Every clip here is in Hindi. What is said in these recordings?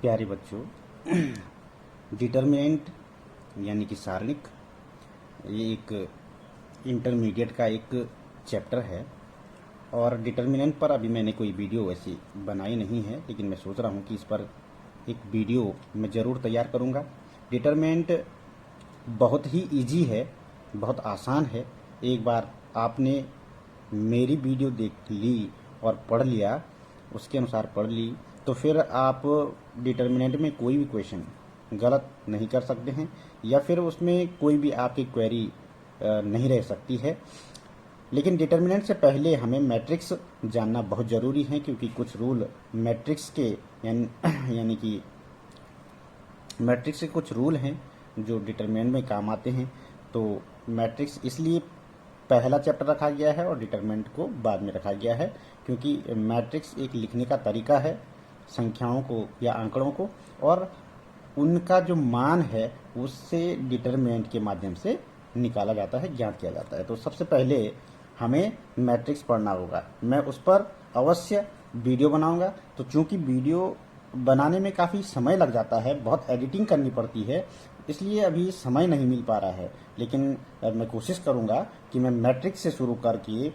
प्यारे बच्चों, डिटर्मिनेंट यानी कि सारणिक, ये एक इंटरमीडिएट का एक चैप्टर है। और डिटर्मिनेंट पर अभी मैंने कोई वीडियो वैसी बनाई नहीं है, लेकिन मैं सोच रहा हूँ कि इस पर एक वीडियो मैं ज़रूर तैयार करूँगा। डिटर्मिनेंट बहुत ही इजी है, बहुत आसान है। एक बार आपने मेरी वीडियो देख ली और पढ़ लिया, उसके अनुसार पढ़ ली, तो फिर आप डिटर्मिनेंट में कोई भी क्वेश्चन गलत नहीं कर सकते हैं, या फिर उसमें कोई भी आपकी क्वेरी नहीं रह सकती है। लेकिन डिटर्मिनेंट से पहले हमें मैट्रिक्स जानना बहुत ज़रूरी है, क्योंकि कुछ रूल मैट्रिक्स के यानी कि मैट्रिक्स के कुछ रूल हैं जो डिटर्मिनेंट में काम आते हैं। तो मैट्रिक्स इसलिए पहला चैप्टर रखा गया है और डिटरमिनेंट को बाद में रखा गया है, क्योंकि मैट्रिक्स एक लिखने का तरीका है संख्याओं को या आंकड़ों को, और उनका जो मान है उससे डिटरमिनेंट के माध्यम से निकाला जाता है, ज्ञात किया जाता है। तो सबसे पहले हमें मैट्रिक्स पढ़ना होगा। मैं उस पर अवश्य वीडियो बनाऊंगा। तो चूंकि वीडियो बनाने में काफ़ी समय लग जाता है, बहुत एडिटिंग करनी पड़ती है, इसलिए अभी समय नहीं मिल पा रहा है। लेकिन मैं कोशिश करूंगा कि मैं मैट्रिक्स से शुरू करके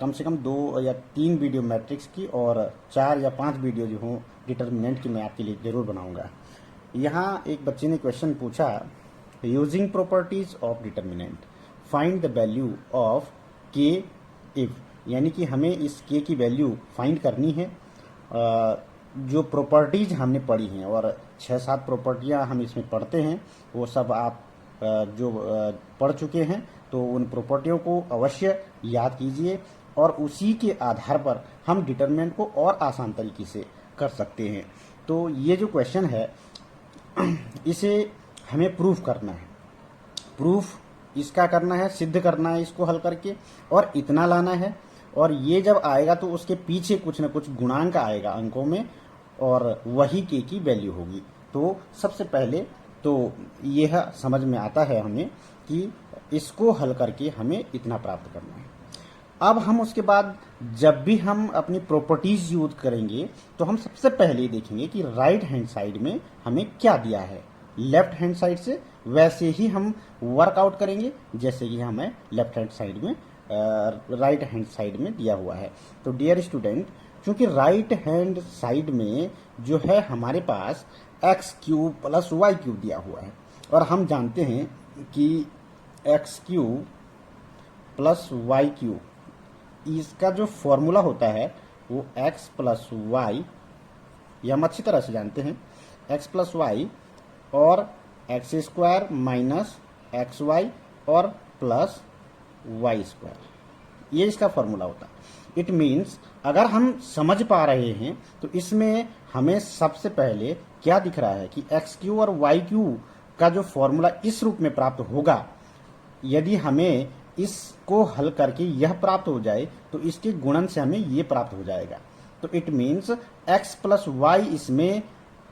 कम से कम 2 या 3 वीडियो मैट्रिक्स की और 4 या 5 वीडियो जो हों डिटर्मिनेंट की मैं आपके लिए ज़रूर बनाऊंगा। यहाँ एक बच्चे ने क्वेश्चन पूछा, using properties of determinant find the value of के इफ, यानी कि हमें इस के की वैल्यू फाइंड करनी है। जो प्रॉपर्टीज हमने पढ़ी हैं, और 6-7 प्रॉपर्टियाँ हम इसमें पढ़ते हैं, वो सब आप जो पढ़ चुके हैं, तो उन प्रॉपर्टियों को अवश्य याद कीजिए, और उसी के आधार पर हम डिटरमिनेंट को और आसान तरीके से कर सकते हैं। तो ये जो क्वेश्चन है इसे हमें प्रूफ करना है। प्रूफ इसका करना है, सिद्ध करना है इसको हल करके, और इतना लाना है। और ये जब आएगा तो उसके पीछे कुछ न कुछ गुणांक आएगा अंकों में, और वही के की वैल्यू होगी। तो सबसे पहले तो यह समझ में आता है हमें कि इसको हल करके हमें इतना प्राप्त करना है। अब हम उसके बाद जब भी हम अपनी प्रॉपर्टीज यूज करेंगे, तो हम सबसे पहले देखेंगे कि राइट हैंड साइड में हमें क्या दिया है। लेफ्ट हैंड साइड से वैसे ही हम वर्कआउट करेंगे जैसे कि हमें लेफ्ट हैंड साइड में राइट हैंड साइड में दिया हुआ है। तो डियर स्टूडेंट, क्योंकि राइट हैंड साइड में जो है हमारे पास x cube plus y cube दिया हुआ है, और हम जानते हैं कि x cube plus y cube इसका जो फॉर्मूला होता है वो एक्स प्लस वाई, यह हम अच्छी तरह से जानते हैं, एक्स प्लस वाई और x square minus x y और प्लस वाई स्क्वायर, ये इसका फॉर्मूला होता है। इट मीन्स अगर हम समझ पा रहे हैं तो इसमें हमें सबसे पहले क्या दिख रहा है कि एक्स क्यू और वाई क्यू का जो फॉर्मूला इस रूप में प्राप्त होगा, यदि हमें इसको हल करके यह प्राप्त हो जाए तो इसके गुणन से हमें ये प्राप्त हो जाएगा। तो it means x plus y इसमें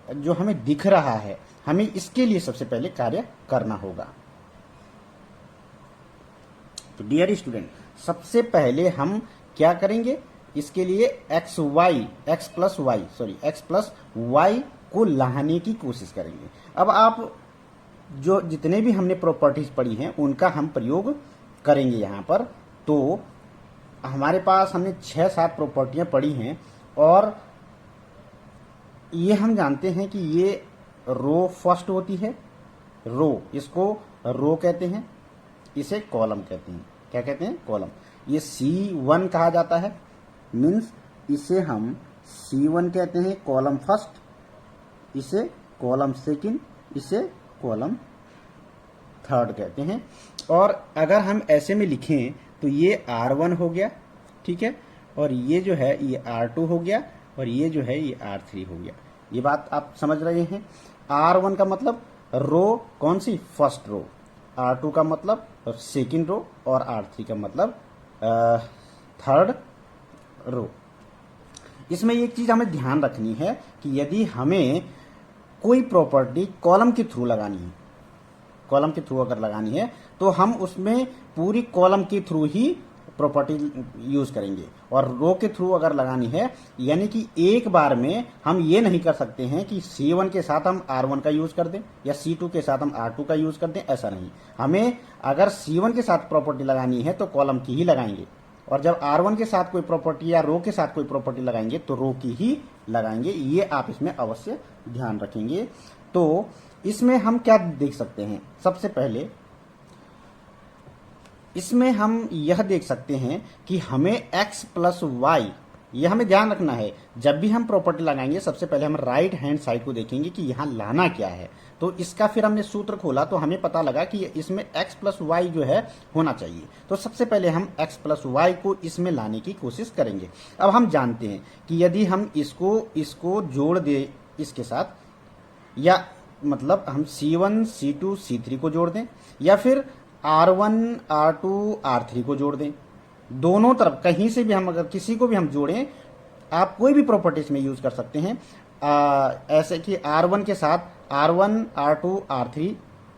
जो हमें दिख रहा है, हमें इसके लिए सबसे पहले कार्य करना होगा। तो डियर स्टूडेंट, सबसे पहले हम क्या करेंगे, इसके लिए एक्स प्लस वाई को लाने की कोशिश करेंगे। अब आप जो जितने भी हमने प्रॉपर्टीज पढ़ी हैं उनका हम प्रयोग करेंगे यहाँ पर। तो हमारे पास हमने 6-7 प्रॉपर्टियां पढ़ी हैं, और ये हम जानते हैं कि ये रो फर्स्ट होती है, रो, इसको रो कहते हैं, इसे कॉलम कहते हैं। क्या कहते हैं? कॉलम। ये C1 कहा जाता है, मीन्स इसे हम C1 कहते हैं, कॉलम फर्स्ट, इसे कॉलम सेकंड, इसे कॉलम थर्ड कहते हैं। और अगर हम ऐसे में लिखें तो ये R1 हो गया, ठीक है, और ये जो है ये R2 हो गया, और ये जो है ये R3 हो गया। ये बात आप समझ रहे हैं। R1 का मतलब रो कौन सी? First row. R2 का मतलब सेकंड रो, और R3 का मतलब थर्ड रो। इसमें एक चीज हमें ध्यान रखनी है कि यदि हमें कोई प्रॉपर्टी कॉलम के थ्रू लगानी है, कॉलम के थ्रू अगर लगानी है, तो हम उसमें पूरी कॉलम के थ्रू ही प्रॉपर्टी यूज करेंगे। और रो के थ्रू अगर लगानी है यानी कि एक बार में हम ये नहीं कर सकते हैं कि C1 के साथ हम R1 का यूज कर दें या C2 के साथ हम R2 का यूज कर दें, ऐसा नहीं। हमें अगर C1 के साथ प्रॉपर्टी लगानी है तो कॉलम की ही लगाएंगे, और जब R1 के साथ कोई प्रॉपर्टी या रो के साथ कोई प्रॉपर्टी लगाएंगे तो रो की ही लगाएंगे। ये आप इसमें अवश्य ध्यान रखेंगे। तो इसमें हम क्या देख सकते हैं, सबसे पहले इसमें हम यह देख सकते हैं कि हमें x प्लस वाई, यह हमें ध्यान रखना है। जब भी हम प्रॉपर्टी लगाएंगे सबसे पहले हम राइट हैंड साइड को देखेंगे कि यहां लाना क्या है। तो इसका फिर हमने सूत्र खोला तो हमें पता लगा कि इसमें x प्लस वाई जो है होना चाहिए। तो सबसे पहले हम x प्लस वाई को इसमें लाने की कोशिश करेंगे। अब हम जानते हैं कि यदि हम इसको जोड़ दे इसके साथ, या मतलब हम C1 C2 C3 को जोड़ दें, या फिर R1 R2 R3 को जोड़ दें, दोनों तरफ कहीं से भी हम अगर किसी को भी हम जोड़ें, आप कोई भी प्रॉपर्टीज में यूज कर सकते हैं। ऐसे कि R1 के साथ R1 R2 R3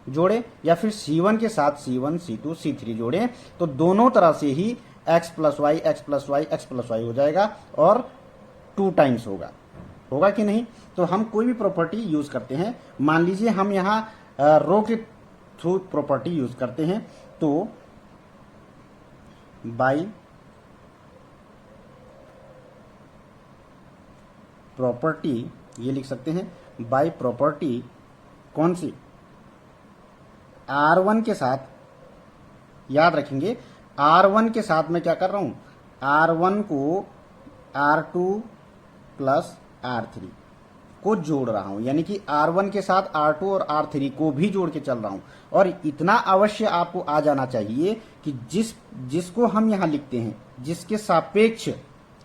जोड़े, या फिर C1 के साथ C1 C2 C3 जोड़े, तो दोनों तरह से ही x plus y x plus y x plus y हो जाएगा और 2 टाइम्स होगा कि नहीं। तो हम कोई भी प्रॉपर्टी यूज करते हैं, मान लीजिए हम यहाँ रो के थ्रू प्रॉपर्टी यूज करते हैं, तो बाई प्रॉपर्टी ये लिख सकते हैं, बाई प्रॉपर्टी कौन सी, R1 के साथ, याद रखेंगे R1 के साथ मैं क्या कर रहा हूं, R1 को R2 प्लस R3 को जोड़ रहा हूं, यानी कि R1 के साथ R2 और R3 को भी जोड़ के चल रहा हूं। और इतना अवश्य आपको आ जाना चाहिए कि जिसको हम यहां लिखते हैं, जिसके सापेक्ष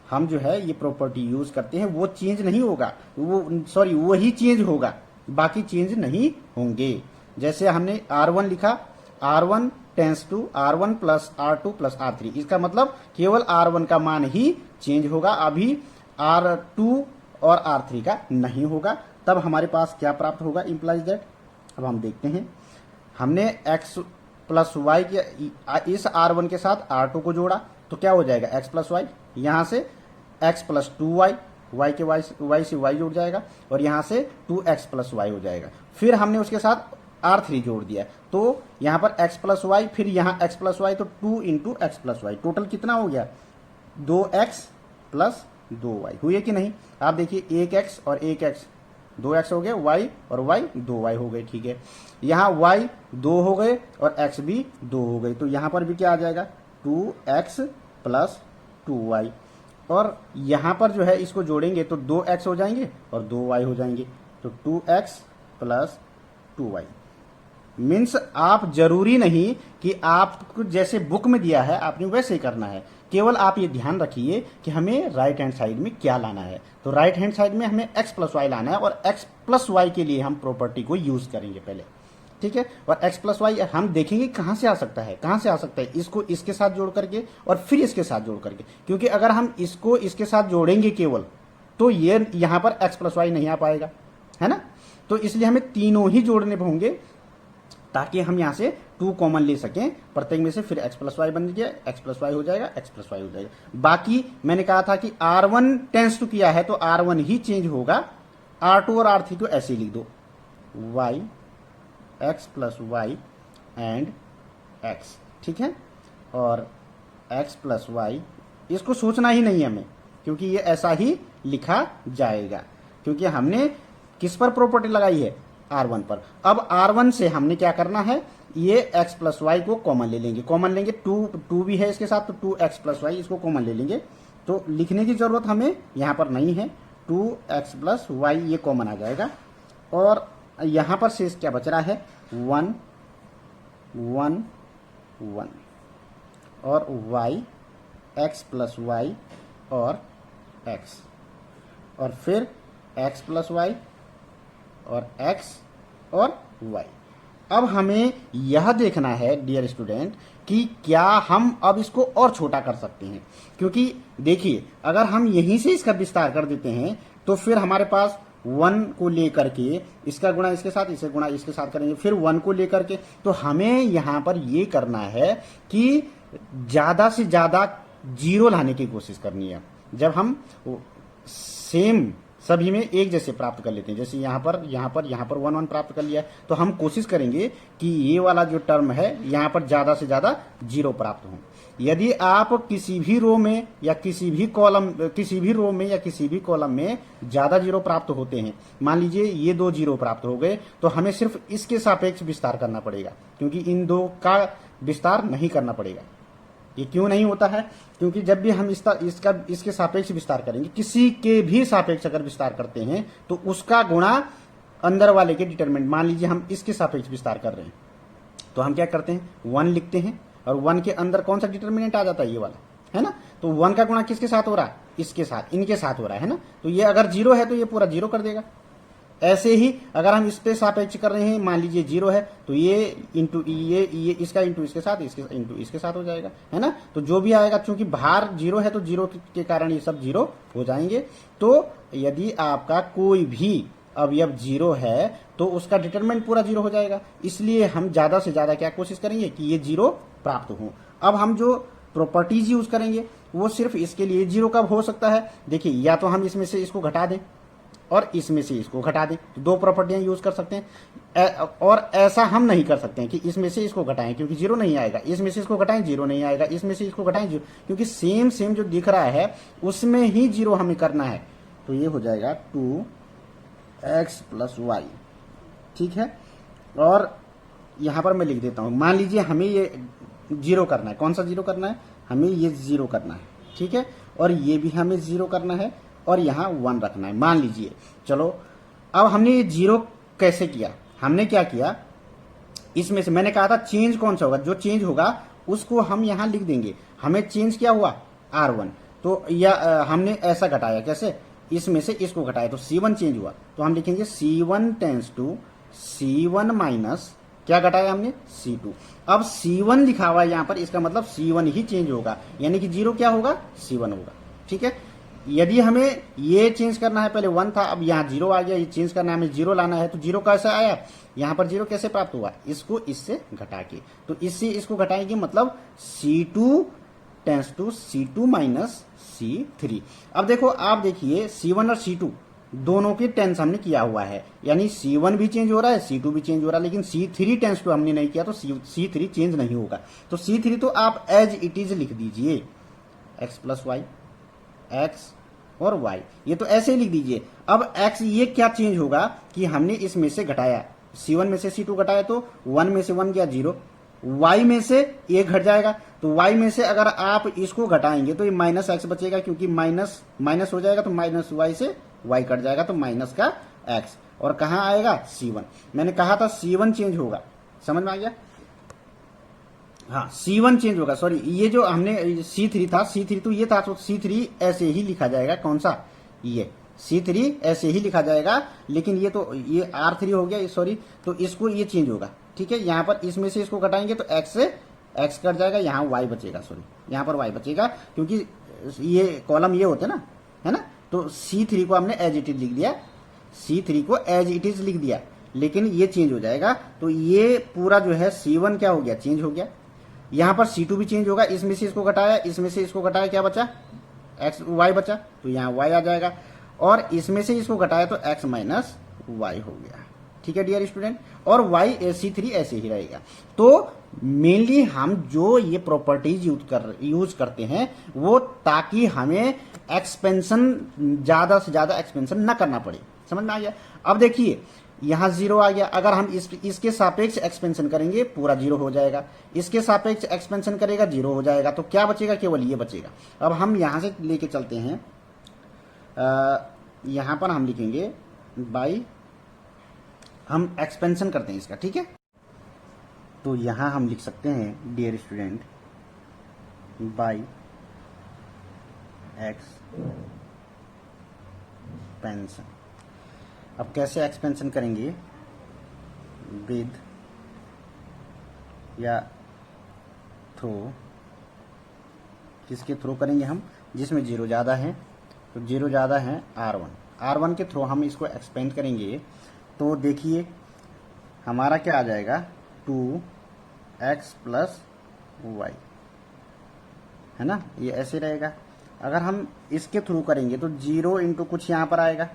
हम जो है ये प्रॉपर्टी यूज करते हैं, वो चेंज नहीं होगा, वही चेंज होगा, बाकी चेंज नहीं होंगे। जैसे हमने R1 लिखा, R1 tense to R1 plus R2 plus R3, इसका मतलब केवल R1 का मान ही चेंज होगा, अभी R2 और R3 का नहीं होगा। तब हमारे पास क्या प्राप्त होगा, इंप्लाइज दैट। अब हम देखते हैं, हमने x प्लस वाई के इस R1 के साथ R2 को जोड़ा तो क्या हो जाएगा, x प्लस वाई, यहां से x प्लस 2y, y के y से y जुड़ जाएगा, और यहां से 2x प्लस वाई हो जाएगा। फिर हमने उसके साथ R3 जोड़ दिया तो यहां पर x प्लस वाई, फिर यहां x प्लस वाई, तो 2 into x plus y, total कितना हो गया, 2x प्लस 2y हुए कि नहीं। आप देखिए 1x और 1x 2x हो गए, y और y 2y हो गए, ठीक है। यहाँ y 2 हो गए और x भी 2 हो गए, तो यहाँ पर भी क्या आ जाएगा, 2x प्लस 2y। और यहाँ पर जो है इसको जोड़ेंगे तो 2x हो जाएंगे और 2y हो जाएंगे, तो 2x प्लस 2y। मीन्स आप जरूरी नहीं कि आपको जैसे बुक में दिया है आपने वैसे ही करना है, केवल आप ये ध्यान रखिए कि हमें राइट हैंड साइड में क्या लाना है। तो राइट हैंड साइड में हमें x प्लस वाई लाना है, और x प्लस वाई के लिए हम प्रॉपर्टी को यूज करेंगे पहले, ठीक है। और x प्लस वाई हम देखेंगे कहां से आ सकता है, इसको इसके साथ जोड़ करके और फिर इसके साथ जोड़ करके, क्योंकि अगर हम इसको इसके साथ जोड़ेंगे केवल तो ये यहां पर x प्लस वाई नहीं आ पाएगा, है ना। तो इसलिए हमें तीनों ही जोड़ने होंगे ताकि हम यहां से 2 कॉमन ले सकें प्रत्येक में से, फिर x प्लस वाई बन गया, x प्लस वाई हो जाएगा, x प्लस वाई हो जाएगा। बाकी मैंने कहा था कि R1 टेंस टू किया है तो R1 ही चेंज होगा, R2 और R3 को ऐसे लिख दो, y x plus y and x, ठीक है। और x प्लस वाई इसको सोचना ही नहीं हमें, क्योंकि ये ऐसा ही लिखा जाएगा, क्योंकि हमने किस पर प्रॉपर्टी लगाई है, R1 पर। अब R1 से हमने क्या करना है, ये x प्लस वाई को कॉमन ले लेंगे, 2 भी है इसके साथ, तो 2x प्लस वाई इसको कॉमन ले लेंगे। तो लिखने की जरूरत हमें यहां पर नहीं है, 2x प्लस वाई ये कॉमन आ जाएगा, और यहां पर शेष क्या बच रहा है, 1 1 1, और y x प्लस वाई और x, और फिर x प्लस वाई और x और y। अब हमें यह देखना है डियर स्टूडेंट कि क्या हम अब इसको और छोटा कर सकते हैं, क्योंकि देखिए अगर हम यहीं से इसका विस्तार कर देते हैं तो फिर हमारे पास 1 को लेकर के इसका गुणा इसके साथ, इसे गुणा इसके साथ करेंगे, फिर 1 को लेकर के, तो हमें यहां पर ये करना है कि ज्यादा से ज्यादा जीरो लाने की कोशिश करनी है। जब हम सेम सभी में एक जैसे प्राप्त कर लेते हैं, जैसे यहाँ पर 1 1 प्राप्त कर लिया, तो हम कोशिश करेंगे कि ये वाला जो टर्म है यहाँ पर ज्यादा से ज्यादा जीरो प्राप्त हो। यदि आप किसी भी रो में या किसी भी कॉलम में ज्यादा जीरो प्राप्त होते हैं, मान लीजिए ये 2 जीरो प्राप्त हो गए, तो हमें सिर्फ इसके सापेक्ष विस्तार करना पड़ेगा, क्योंकि इन 2 का विस्तार नहीं करना पड़ेगा। ये क्यों नहीं होता है? क्योंकि जब भी हम इसके सापेक्ष विस्तार करेंगे, किसी के भी सापेक्ष अगर विस्तार करते हैं, तो उसका गुणा अंदर वाले के डिटरमिनेंट, मान लीजिए हम इसके सापेक्ष विस्तार कर रहे हैं, तो हम क्या करते हैं, 1 लिखते हैं, और 1 के अंदर कौन सा डिटरमिनेंट आ जाता है, ये वाला, है ना। तो 1 का गुणा किसके साथ हो रहा है, इसके साथ, इनके साथ हो रहा है ना। तो ये अगर जीरो है तो ये पूरा जीरो कर देगा। ऐसे ही अगर हम इस पे सापेक्ष कर रहे हैं, मान लीजिए जीरो है, तो ये इंटू ये इसका इंटू इसके साथ, इसके इंटू इसके साथ हो जाएगा, है ना। तो जो भी आएगा, चूंकि बाहर जीरो है तो जीरो के कारण ये सब जीरो हो जाएंगे। तो यदि आपका कोई भी अवयव जीरो है तो उसका डिटरमिनेंट पूरा जीरो हो जाएगा। इसलिए हम ज्यादा से ज्यादा क्या कोशिश करेंगे कि ये जीरो प्राप्त हो। अब हम जो प्रॉपर्टीज यूज करेंगे वो सिर्फ इसके लिए जीरो कब हो सकता है, देखिए, या तो हम इसमें से इसको घटा दें और इसमें से इसको घटा दें, तो 2 प्रॉपर्टियां यूज कर सकते हैं। और ऐसा हम नहीं कर सकते हैं कि इसमें से इसको घटाएं, क्योंकि जीरो नहीं आएगा, इसमें से इसको घटाएं जीरो नहीं आएगा, इसमें से इसको घटाएं जीरो, क्योंकि सेम जो दिख रहा है उसमें ही जीरो हमें करना है। तो ये हो जाएगा 2x + y, ठीक है। और यहां पर मैं लिख देता हूं, मान लीजिए हमें ये जीरो करना है, कौन सा जीरो करना है, हमें ये जीरो करना है, ठीक है। और ये भी हमें जीरो करना है, और यहां 1 रखना है, मान लीजिए। चलो, अब हमने ये जीरो कैसे किया, हमने क्या किया, इसमें से मैंने कहा था चेंज कौन सा होगा, जो चेंज होगा उसको हम यहां लिख देंगे। हमें चेंज क्या हुआ, R1, तो या हमने ऐसा घटाया, कैसे, इसमें से इसको घटाया तो C1 चेंज हुआ, तो हम लिखेंगे C1 tense to C1 minus क्या घटाया हमने, C2। अब C1 लिखा हुआ है यहां पर, इसका मतलब C1 ही चेंज होगा, यानी कि जीरो क्या होगा, C1 होगा, ठीक है। यदि हमें ये चेंज करना है, पहले 1 था, अब यहाँ जीरो आ गया, ये चेंज करना है, हमें जीरो लाना है, तो जीरो कैसे आया, यहाँ पर जीरो कैसे प्राप्त हुआ, इसको इससे घटा के, तो इससे इसको घटाएंगे, मतलब C2 tense to C2 minus C3। अब देखो, आप देखिए C1 और C2 दोनों के टेंस हमने किया हुआ है, यानी C1 भी चेंज हो रहा है, C2 भी चेंज हो रहा है, लेकिन C3 टेंस टू हमने नहीं किया, तो C3 चेंज नहीं होगा। तो C3 तो आप एज इट इज लिख दीजिए, x + y, x और y, ये तो ऐसे ही लिख दीजिए। अब x ये क्या चेंज होगा कि हमने इसमें से घटाया, C1 में से C2 घटाया, तो 1 में से 1 गया जीरो, y में से 1 घट जाएगा, तो y में से अगर आप इसको घटाएंगे तो ये माइनस x बचेगा, क्योंकि माइनस माइनस हो जाएगा, तो माइनस y से y कट जाएगा, तो माइनस का x, और कहाँ आएगा, C1। मैंने कहा था C1 चेंज होगा, समझ में आ गया, हाँ C1 चेंज होगा, सॉरी, ये जो हमने C3 था, C3 तो ये था, तो C3 ऐसे ही लिखा जाएगा, कौन सा, ये C3 ऐसे ही लिखा जाएगा, लेकिन ये तो ये R3 हो गया, सॉरी, तो इसको ये चेंज होगा, ठीक है। यहाँ पर इसमें से इसको घटाएंगे तो x से x कट जाएगा, यहाँ y बचेगा, सॉरी, यहाँ पर y बचेगा, क्योंकि ये कॉलम ये होते ना, है ना। तो C3 को हमने एज इट इज लिख दिया, C3 को एज इट इज लिख दिया, लेकिन ये चेंज हो जाएगा, तो ये पूरा जो है C1 क्या हो गया, चेंज हो गया। यहाँ पर C2 भी चेंज होगा, इसमें से इसको घटाया, इसमें से इसको घटाया, क्या बचा, y बचा, तो यहाँ y आ जाएगा, और इसमें से इसको घटाया तो x माइनस y हो गया, ठीक है डियर स्टूडेंट। और C3 ऐसे ही रहेगा। तो मेनली हम जो ये प्रॉपर्टीज यूज करते हैं वो ताकि हमें एक्सपेंशन, ज्यादा से ज्यादा एक्सपेंशन न करना पड़े, समझ में आ गया। अब देखिए, यहां जीरो आ गया, अगर हम इसके सापेक्ष एक्सपेंशन करेंगे पूरा जीरो हो जाएगा, इसके सापेक्ष एक्सपेंशन करेगा जीरो हो जाएगा, तो क्या बचेगा, केवल ये बचेगा। अब हम यहां से लेके चलते हैं, यहां पर हम लिखेंगे बाई, हम एक्सपेंशन करते हैं इसका, ठीक है। तो यहां हम लिख सकते हैं डियर स्टूडेंट, बाई एक्सपेंशन। अब कैसे एक्सपेंशन करेंगे, विद या थ्रू, किसके थ्रू करेंगे हम, जिसमें जीरो ज़्यादा है, तो जीरो ज़्यादा है R1 के थ्रू हम इसको एक्सपेंड करेंगे। तो देखिए हमारा क्या आ जाएगा, 2x + y, है ना, ये ऐसे रहेगा। अगर हम इसके थ्रू करेंगे तो 0 इंटू कुछ यहाँ पर आएगा,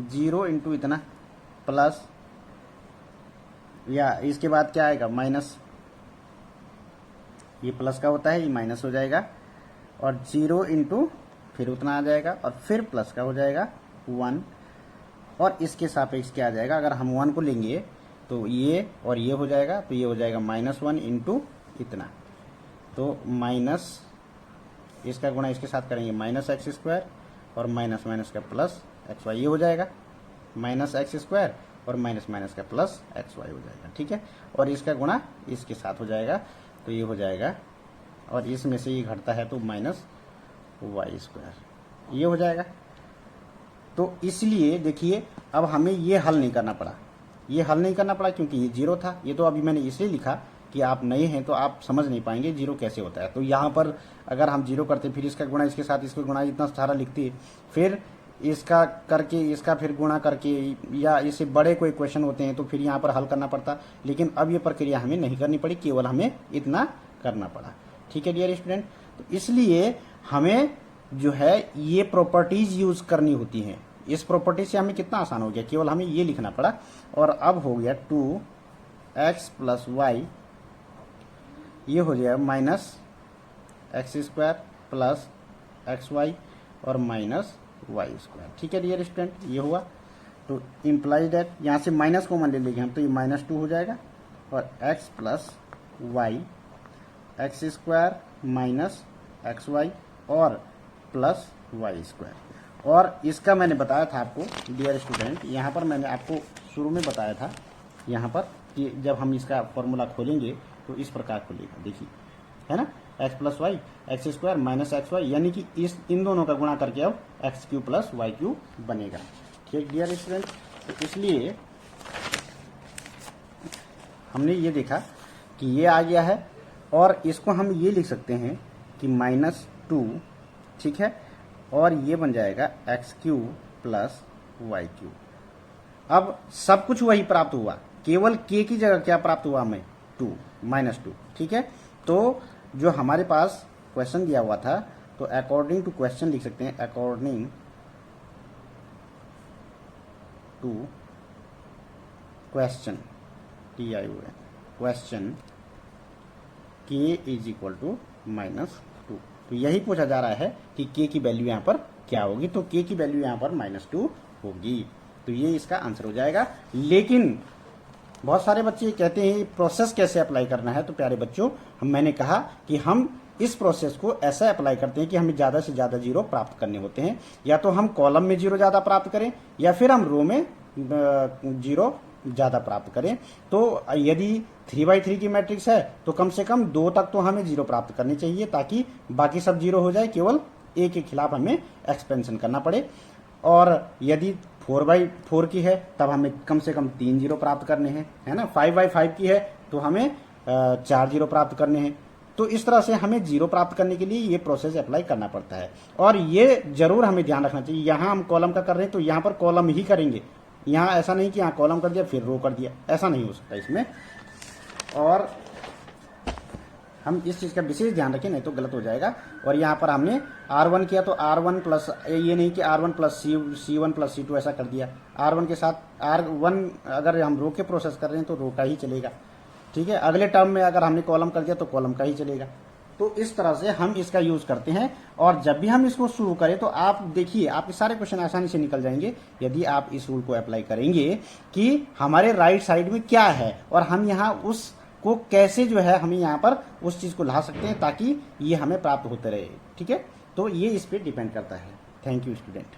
0 इंटू इतना प्लस, या इसके बाद क्या आएगा माइनस, ये प्लस का होता है ये माइनस हो जाएगा, और 0 इंटू फिर उतना आ जाएगा, और फिर प्लस का हो जाएगा 1, और इसके सापेक्ष क्या आ जाएगा, अगर हम 1 को लेंगे तो ये और ये हो जाएगा, तो ये हो जाएगा -1 इंटू इतना, तो माइनस इसका गुणा इसके साथ करेंगे -x² और माइनस माइनस का प्लस xy, ये हो जाएगा -x² और माइनस माइनस का प्लस xy हो जाएगा, ठीक है। और इसका गुणा इसके साथ हो जाएगा, तो ये हो जाएगा, और इसमें से ये घटता है तो -y², ये हो जाएगा। तो इसलिए देखिए अब हमें ये हल नहीं करना पड़ा, ये हल नहीं करना पड़ा क्योंकि ये 0 था। ये तो अभी मैंने इसलिए लिखा कि आप नए हैं तो आप समझ नहीं पाएंगे 0 कैसे होता है। तो यहाँ पर अगर हम 0 करते फिर इसका गुणा इसके साथ, इसको गुणा इतना सारा लिखते, फिर इसका करके इसका फिर गुणा करके, या इससे बड़े कोई क्वेश्चन होते हैं तो फिर यहाँ पर हल करना पड़ता। लेकिन अब ये प्रक्रिया हमें नहीं करनी पड़ी, केवल हमें इतना करना पड़ा, ठीक है डियर स्टूडेंट। तो इसलिए हमें जो है ये प्रॉपर्टीज यूज करनी होती हैं। इस प्रॉपर्टी से हमें कितना आसान हो गया, केवल हमें ये लिखना पड़ा, और अब हो गया 2x + y, ये हो जाएगा -x² + xy और -y², ठीक है डियर स्टूडेंट, ये हुआ। तो इम्प्लाई दैट यहाँ से माइनस कॉमन ले लेंगे हम, तो ये -2 हो जाएगा, और x + y, x² - xy और प्लस y²। और इसका मैंने बताया था आपको डियर स्टूडेंट, यहाँ पर मैंने आपको शुरू में बताया था यहाँ पर कि जब हम इसका फॉर्मूला खोलेंगे तो इस प्रकार खुलेगा, देखिए, है ना, x + y, x² - xy, यानी कि इन दोनों का गुणा करके अब x³ + y³ बनेगा, ठीक डियर स्टूडेंट। तो इसलिए हमने ये देखा कि ये आ गया है, और इसको हम ये लिख सकते हैं कि -2, ठीक है, और ये बन जाएगा x³ + y³। अब सब कुछ वही प्राप्त हुआ, केवल k की जगह क्या प्राप्त हुआ हमें, -2, ठीक है। तो जो हमारे पास क्वेश्चन दिया हुआ था, तो अकॉर्डिंग टू क्वेश्चन लिख सकते हैं, according to question, question k = -2। तो यही पूछा जा रहा है कि k की वैल्यू यहाँ पर क्या होगी, तो k की वैल्यू यहाँ पर -2 होगी, तो ये इसका आंसर हो जाएगा। लेकिन बहुत सारे बच्चे कहते हैं प्रोसेस कैसे अप्लाई करना है, तो प्यारे बच्चों मैंने कहा कि हम इस प्रोसेस को ऐसा अप्लाई करते हैं कि हमें ज़्यादा से ज़्यादा 0 प्राप्त करने होते हैं, या तो हम कॉलम में 0 ज़्यादा प्राप्त करें, या फिर हम रो में 0 ज़्यादा प्राप्त करें। तो यदि 3/3 की मैट्रिक्स है तो कम से कम 2 तक तो हमें 0 प्राप्त करनी चाहिए, ताकि बाकी सब 0 हो जाए, केवल a के खिलाफ हमें एक्सपेंशन करना पड़े। और यदि 4/4 की है तब हमें कम से कम 3 0 प्राप्त करने हैं, है ना। 5/5 की है तो हमें 4 0 प्राप्त करने हैं। तो इस तरह से हमें 0 प्राप्त करने के लिए ये प्रोसेस अप्लाई करना पड़ता है। और ये जरूर हमें ध्यान रखना चाहिए, यहाँ हम कॉलम का कर रहे हैं तो यहाँ पर कॉलम ही करेंगे, यहाँ ऐसा नहीं कि यहाँ कॉलम कर दिया फिर रो कर दिया, ऐसा नहीं हो सकता इसमें। और हम इस चीज़ का विशेष ध्यान रखें, नहीं तो गलत हो जाएगा। और यहाँ पर हमने R1 किया तो R1 प्लस, ये नहीं कि R1 plus C1 plus C2 ऐसा कर दिया। R1 के साथ R1 अगर हम रो के प्रोसेस कर रहे हैं तो रो का ही चलेगा, ठीक है। अगले टर्म में अगर हमने कॉलम कर दिया तो कॉलम का ही चलेगा। तो इस तरह से हम इसका यूज करते हैं। और जब भी हम इसको शुरू करें तो आप देखिए आपके सारे क्वेश्चन आसानी से निकल जाएंगे यदि आप इस रूल को अप्लाई करेंगे कि हमारे राइट साइड में क्या है और हम यहाँ उस को कैसे जो है हमें यहाँ पर उस चीज को ला सकते हैं ताकि ये हमें प्राप्त होते रहे, ठीक है। तो ये इस पे डिपेंड करता है। Thank you student.